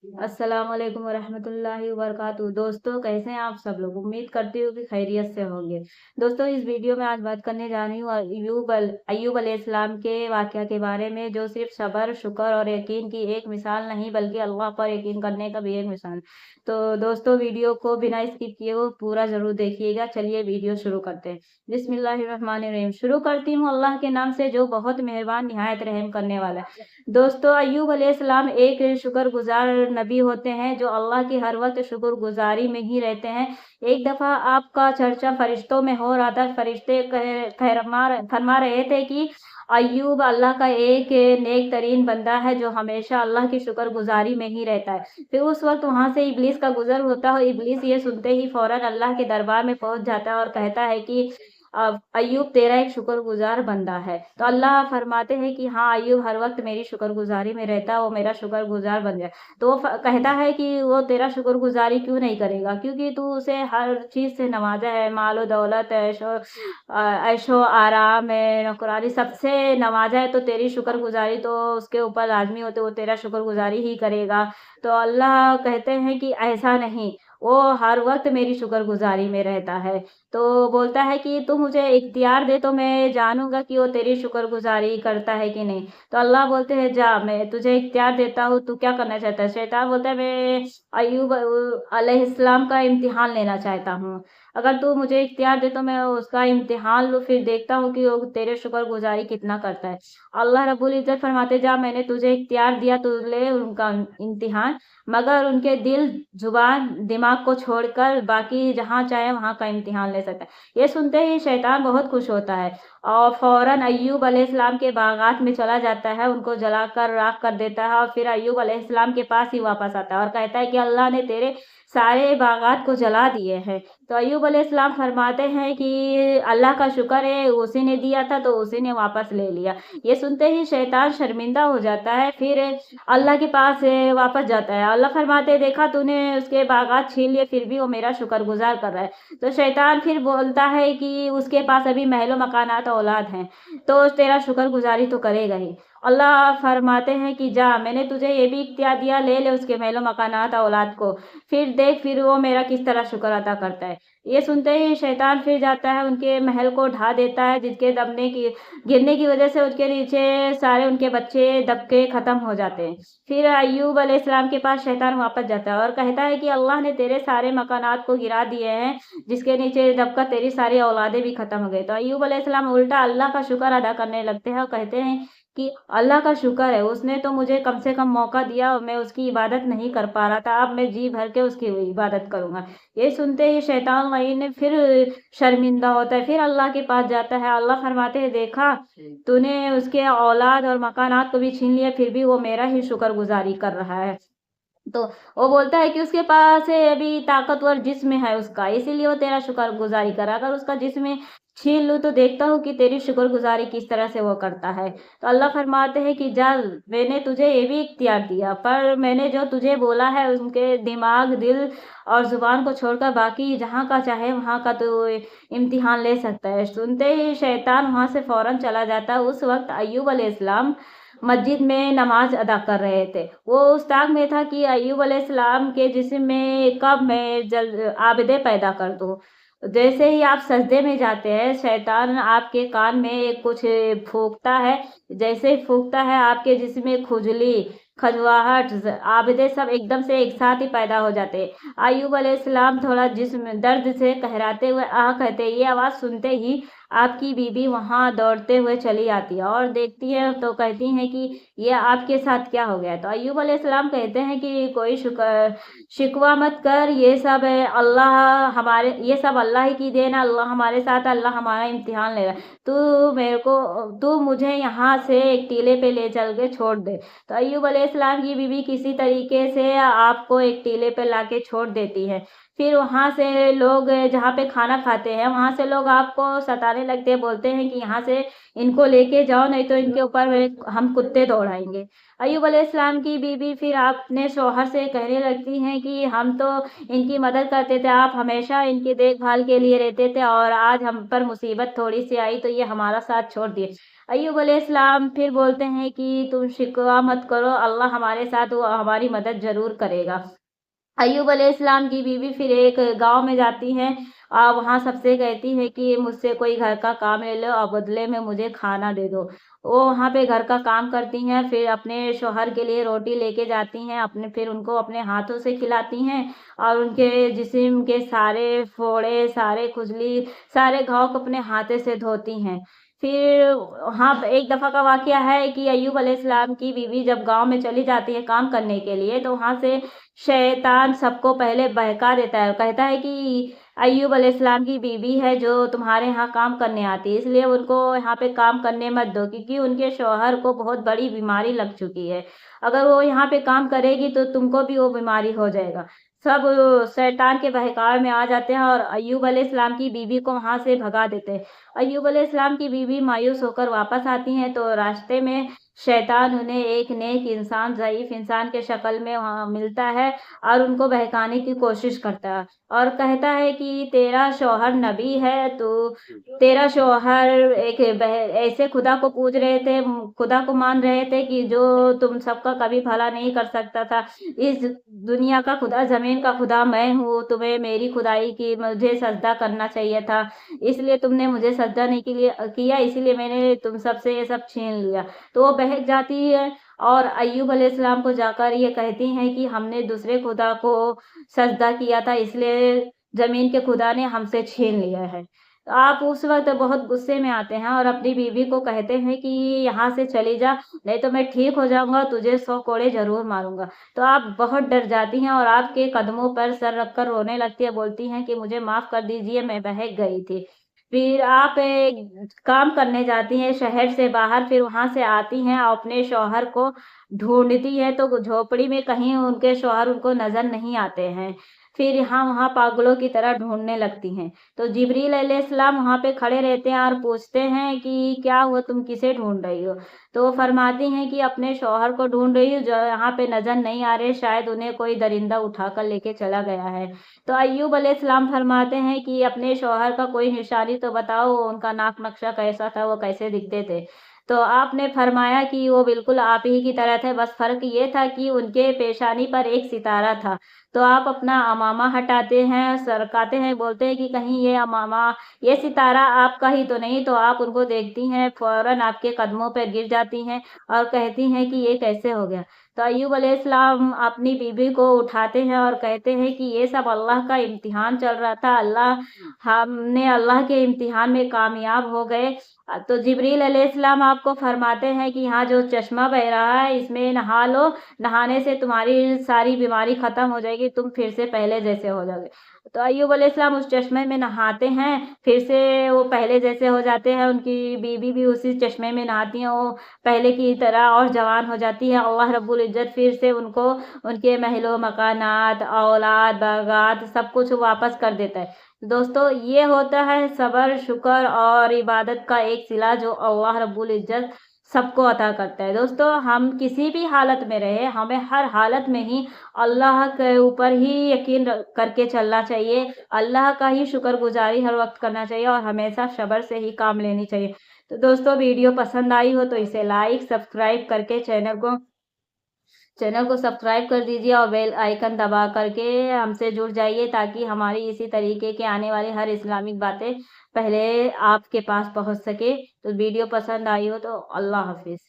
अस्सलाम वालेकुम वरहमत llaहि वबरकातुहू। दोस्तों, कैसे हैं आप सब लोग? उम्मीद करती हूँ कि खैरियत से होंगे। दोस्तों, इस वीडियो में आज बात करने जा रही हूँ अय्यूब अलैहिस्सलाम के वाक़या के बारे में, जो सिर्फ सब्र, शुक्र और यकीन की एक मिसाल नहीं बल्कि अल्लाह पर यकीन करने का भी एक मिसाल। तो दोस्तों, वीडियो को बिना स्किप किए हुए पूरा ज़रूर देखिएगा। चलिए वीडियो शुरू करते हैं। बिस्मिल्लाहिर्रहमानिर्रहीम। शुरू करती हूँ अल्लाह के नाम से जो बहुत मेहरबान निहायत रहम करने वाला है। दोस्तों, अय्यूब अलैहिस्सलाम एक शुक्रगुज़ार नबी होते हैं जो अल्लाह की हर वक़्त शुक्रगुज़ारी में ही रहते हैं। एक दफ़ा आपका चर्चा फ़रिश्तों में हो रहा था। फ़रिश्ते फरमा रहे थे कि अय्यूब अल्लाह का एक नेक तरीन बंदा है जो हमेशा अल्लाह की शुक्रगुज़ारी में ही रहता है। फिर उस वक़्त वहाँ से इब्लीस का गुज़र होता है। इब्लीस ये सुनते ही फ़ौरन अल्लाह के दरबार में पहुँच जाता है और कहता है कि अय्यूब तेरा एक शुक्रगुज़ार बंदा है। तो अल्लाह फरमाते हैं कि हाँ, अय्यूब हर वक़्त मेरी शुक्रगुज़ारी में रहता है, वो मेरा शुक्रगुज़ार बन जाए। तो वो कहता है कि वो तेरा शुक्रगुज़ारी क्यों नहीं करेगा? क्योंकि तू उसे हर चीज़ से नवाज़ा है, माल-ओ-दौलत, ऐशो-आराम, नौकरानी सबसे नवाज़ा है, तो तेरी शुक्रगुज़ारी तो उसके ऊपर लाज़मी हो, तो वो तेरा शुक्रगुज़ारी ही करेगा। तो अल्लाह कहते हैं कि ऐसा नहीं, वो हर वक़्त मेरी शुक्रगुज़ारी में रहता है। तो बोलता है कि तू मुझे इख्तियार दे तो मैं जानूँगा कि वो तेरी शुक्रगुज़ारी करता है कि नहीं। तो अल्लाह बोलते हैं जा मैं तुझे इख्तियार देता हूँ, तू क्या करना चाहता है? शैतान बोलता है मैं अय्यूब अलैहिस्सलाम का इम्तिहान लेना चाहता हूँ। अगर तू मुझे इख्तियार दे तो मैं उसका इम्तिहान लूँ, फिर देखता हूँ कि वो तेरे शुक्रगुज़ारी कितना करता है। अल्लाह रब्बुल इज़्ज़त फरमाते जा मैंने तुझे इख्तियार दिया, तू ले उनका इम्तिहान, मगर उनके दिल, ज़ुबान, दिमाग को छोड़कर बाकी जहाँ चाहे वहाँ का इम्तिहान ले सकता है। ये सुनते ही शैतान बहुत खुश होता है और फ़ौरन अय्यूब अलैहिस्सलाम के बागात में चला जाता है, उनको जलाकर राख कर देता है और फिर अय्यूब अलैहिस्सलाम के पास ही वापस आता है और कहता है कि अल्लाह ने तेरे सारे बागात को जला दिए हैं। तो अय्यूब अलैहिस्सलाम फरमाते हैं कि अल्लाह का शुक्र है, उसी ने दिया था तो उसी ने वापस ले लिया। ये सुनते ही शैतान शर्मिंदा हो जाता है, फिर अल्लाह के पास वापस जाता है। अल्लाह फरमाते हैं देखा तूने उसके बागात छीन लिए, फिर भी वो मेरा शुक्रगुज़ार कर रहा है। तो शैतान फिर बोलता है कि उसके पास अभी महल-ओ-मकानात औलाद हैं, तो तेरा शुक्रगुज़ारी तो करेगा ही। अल्लाह फरमाते हैं कि जा मैंने तुझे ये भी इख्तियार दिया, ले ले उसके महल-ओ-मकानात औलाद को, फिर देख फिर वो मेरा किस तरह शुक्र अदा करता है। ये सुनते ही शैतान फिर जाता है, उनके महल को ढा देता है, जिसके गिरने की वजह से उसके नीचे सारे उनके बच्चे दब के ख़त्म हो जाते हैं। फिर अय्यूब अलैहिस्सलाम के पास शैतान वापस जाता है और कहता है कि अल्लाह ने तेरे सारे मकानात को गिरा दिए हैं, जिसके नीचे दबकर तेरी सारी औलादें भी ख़त्म हो गई। तो अय्यूब अलैहिस्सलाम उल्टा अल्लाह का शुक्र अदा करने लगते हैं और कहते हैं कि अल्लाह का शुक्र है, उसने तो मुझे कम से कम मौका दिया और मैं उसकी इबादत नहीं कर पा रहा था, अब मैं जी भर के उसकी इबादत करूँगा। ये सुनते ही शैतान लईन फिर शर्मिंदा होता है, फिर अल्लाह के पास जाता है। अल्लाह फरमाते हैं देखा तूने उसके औलाद और मकानात को भी छीन लिया, फिर भी वो मेरा ही शुक्रगुज़ारी कर रहा है। तो वो बोलता है कि उसके पास अभी ताकतवर जिस्म है उसका, इसीलिए वो तेरा शुक्रगुज़ारी कर रहा है। अगर उसका जिस्म छीन लूँ तो देखता हूँ कि तेरी शुक्रगुज़ारी किस तरह से वो करता है। तो अल्लाह फरमाते हैं कि जा मैंने तुझे ये भी इख्तियार दिया, पर मैंने जो तुझे बोला है उनके दिमाग, दिल और ज़ुबान को छोड़कर बाकी जहाँ का चाहे वहाँ का तू इम्तिहान ले सकता है। सुनते ही शैतान वहाँ से फ़ौरन चला जाता है। उस वक़्त अय्यूब अलैहिस्सलाम मस्जिद में नमाज़ अदा कर रहे थे। वो उस ताक में था कि अय्यूब अलैहिस्सलाम के जिस्म में कब मैं आबिदे पैदा कर दूँ। जैसे ही आप सजदे में जाते हैं, शैतान आपके कान में कुछ फूँकता है, जैसे ही फूँकता है आपके जिस्म में खुजली, खजुआहट, आबिदे सब एकदम से एक साथ ही पैदा हो जाते हैं। अय्यूब अलैहिस्सलाम थोड़ा जिस्म दर्द से कहराते हुए आह कहते हैं। ये आवाज़ सुनते ही आपकी बीबी वहाँ दौड़ते हुए चली आती है और देखती है तो कहती हैं कि ये आपके साथ क्या हो गया? तो अय्यूब अलैहिस्सलाम कहते हैं कि कोई शिकवा मत कर, ये सब अल्लाह ही की देन है, अल्लाह हमारे साथ है, अल्लाह हमारा इम्तिहान ले रहा है। तू मुझे यहाँ से एक टीले पे ले चल के छोड़ दे। तो अय्यूब अलैहिस्सलाम की बीवी किसी तरीके से आपको एक टीले पे लाके छोड़ देती है। फिर वहाँ से लोग जहाँ पे खाना खाते हैं, वहाँ से लोग आपको सताने लगते हैं, बोलते हैं कि यहाँ से इनको लेके जाओ नहीं तो इनके ऊपर हम कुत्ते दौड़ाएँगे। अय्यूब अलैहिस्सलाम की बीवी फिर अपने शौहर से कहने लगती हैं कि हम तो इनकी मदद करते थे, आप हमेशा इनकी देखभाल के लिए रहते थे और आज हम पर मुसीबत थोड़ी-सी आई तो ये हमारा साथ छोड़ दिए। अय्यूब अलैहिस्सलाम फिर बोलते हैं कि तुम शिकवा मत करो, अल्लाह हमारे साथ, वो हमारी मदद ज़रूर करेगा। अय्यूब अलैहिस्सलाम की बीवी फिर एक गाँव में जाती हैं और वहाँ सबसे कहती है कि मुझसे कोई घर का काम ले लो और बदले में मुझे खाना दे दो। वो वहाँ पे घर का काम करती हैं, फिर अपने शौहर के लिए रोटी लेके जाती हैं, फिर उनको अपने हाथों से खिलाती हैं और उनके जिस्म के सारे फोड़े, सारे खुजली, सारे घाव को अपने हाथे से धोती हैं। फिर हाँ, एक दफ़ा का वाक़या है कि अय्यूब अलैहिस्सलाम की बीवी जब गाँव में चली जाती है काम करने के लिए, तो वहाँ से शैतान सबको पहले बहका देता है। कहता है कि अय्यूब अलैहिस्सलाम की बीवी है जो तुम्हारे यहाँ काम करने आती है, इसलिए उनको यहाँ पे काम करने मत दो, क्योंकि उनके शौहर को बहुत बड़ी बीमारी लग चुकी है। अगर वो यहाँ पे काम करेगी तो तुमको भी वो बीमारी हो जाएगा। सब शैतान के बहकावे में आ जाते हैं और अय्यूब अलैहिस्सलाम की बीवी को वहाँ से भगा देते हैं। अय्यूब अलैहिस्सलाम की बीवी मायूस होकर वापस आती हैं, तो रास्ते में शैतान उन्हें एक नेक इंसान, ज़ईफ़ इंसान के शक्ल में वहाँ मिलता है और उनको बहकाने की कोशिश करता है और कहता है कि तेरा शौहर नबी है, तो तेरा शौहर एक ऐसे खुदा को पूज रहे थे, खुदा को मान रहे थे कि जो तुम सबका कभी भला नहीं कर सकता था। इस दुनिया का खुदा, ज़मीन का खुदा मैं हूँ, तुम्हें मेरी खुदाई की मुझे सजदा करना चाहिए था, इसलिए तुमने मुझे सजदा नहीं किया, इसीलिए मैंने तुम सबसे ये सब छीन लिया। तो वो बहक जाती है और अय्यूब अलैहिस्सलाम को जाकर ये कहती हैं कि हमने दूसरे खुदा को सजदा किया था, इसलिए ज़मीन के खुदा ने हमसे छीन लिया है। तो आप उस वक़्त बहुत गुस्से में आते हैं और अपनी बीवी को कहते हैं कि यहाँ से चली जा, नहीं तो मैं ठीक हो जाऊँगा, तुझे 100 कोड़े ज़रूर मारूँगा। तो आप बहुत डर जाती हैं और आपके कदमों पर सर रखकर रोने लगती हैं, बोलती हैं कि मुझे माफ़ कर दीजिए, मैं बहक गई थी। फिर आप काम करने जाती हैं शहर से बाहर, फिर वहाँ से आती हैं और अपने शौहर को ढूँढती हैं, तो झोपड़ी में कहीं उनके शौहर उनको नज़र नहीं आते हैं। फिर यहाँ-वहाँ पागलों की तरह ढूँढने लगती हैं। तो जिब्रील अलैहिस्सलाम वहाँ पे खड़े रहते हैं और पूछते हैं कि क्या हुआ, तुम किसे ढूँढ रही हो? तो वो फरमाती हैं कि अपने शौहर को ढूँढ रही हूँ, जो यहाँ पे नज़र नहीं आ रहे, शायद उन्हें कोई दरिंदा उठाकर लेके चला गया है। तो अय्यूब अलैहिस्सलाम फरमाते हैं कि अपने शौहर का कोई निशानी तो बताओ, उनका नाक नक्शा कैसा था, वो कैसे दिखते थे? तो आपने फरमाया कि वो बिल्कुल आप ही की तरह थे, बस फ़र्क ये था कि उनके पेशानी पर एक सितारा था। तो आप अपना अमामा हटाते हैं, सरकाते हैं, बोलते हैं कि कहीं ये अमामा, ये सितारा आपका ही तो नहीं, तो आप उनको देखती हैं, फ़ौरन आपके कदमों पे गिर जाती हैं और कहती हैं कि ये कैसे हो गया? तो अय्यूब अलैहिस्सलाम अपनी बीवी को उठाते हैं और कहते हैं कि ये सब अल्लाह का इम्तिहान चल रहा था, हमने अल्लाह के इम्तिहान में कामयाब हो गए। तो जिब्रील अलैहिस्सलाम आपको फरमाते हैं कि यहाँ जो चश्मा बह रहा है, इसमें नहा लो, नहाने से तुम्हारी सारी बीमारी ख़त्म हो जाएगी, तुम फिर से पहले जैसे हो जाओगे। तो अय्यूब अलैहिस्सलाम उस चश्मे में नहाते हैं, फिर से वो पहले जैसे हो जाते हैं, उनकी बीवी भी उसी चश्मे में नहाती हैं, वो पहले की तरह और जवान हो जाती है। अल्लाह रब्बुल इज़्ज़त फिर से उनको उनके महलो मकानात, औलाद, बागात सब कुछ वापस कर देता है। दोस्तों, ये होता है सब्र, शुक्र और इबादत का एक सिला जो अल्लाह रब्बुल इज़्ज़त सबको अता करता है। दोस्तों, हम किसी भी हालत में रहें, हमें हर हालत में ही अल्लाह के ऊपर ही यकीन करके चलना चाहिए। अल्लाह का ही शुक्रगुज़ारी हर वक़्त करना चाहिए और हमेशा सब्र से ही काम लेनी चाहिए। तो दोस्तों, वीडियो पसंद आई हो तो इसे लाइक, सब्सक्राइब करके चैनल को सब्सक्राइब कर दीजिए और बेल आइकन दबा करके हमसे जुड़ जाइए, ताकि हमारी इसी तरीके के आने वाली हर इस्लामिक बातें पहले आपके पास पहुँच सके। तो वीडियो पसंद आई हो तो अल्लाह हाफ़िज़।